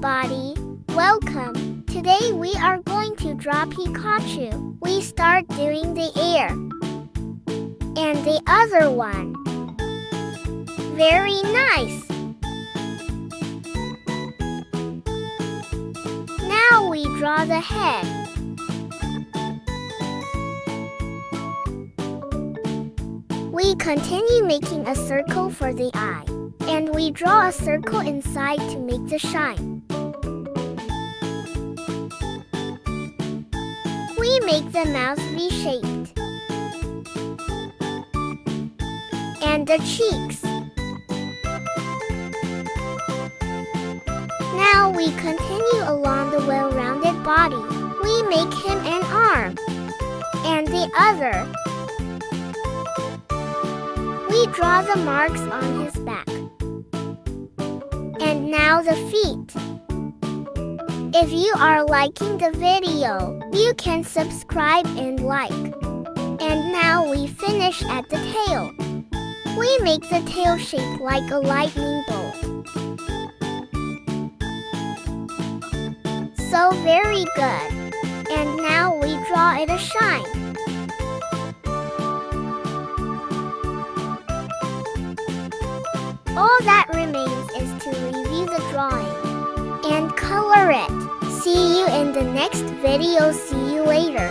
everybody! Welcome! Today we are going to draw Pikachu. We start doing the ear. And the other one. Very nice! Now we draw the head. We continue making a circle for the eye. And we draw a circle inside to make the shine. We make the mouth V-shaped. And the cheeks. Now we continue along the well-rounded body. We make him an arm. And the other. We draw the marks on his back. And now the feet. If you are liking the video, you can subscribe and like. And now we finish at the tail. We make the tail shaped like a lightning bolt. So very good. And now we draw it a shine. All that remains is to review the drawing and color it. See you in the next video. See you later.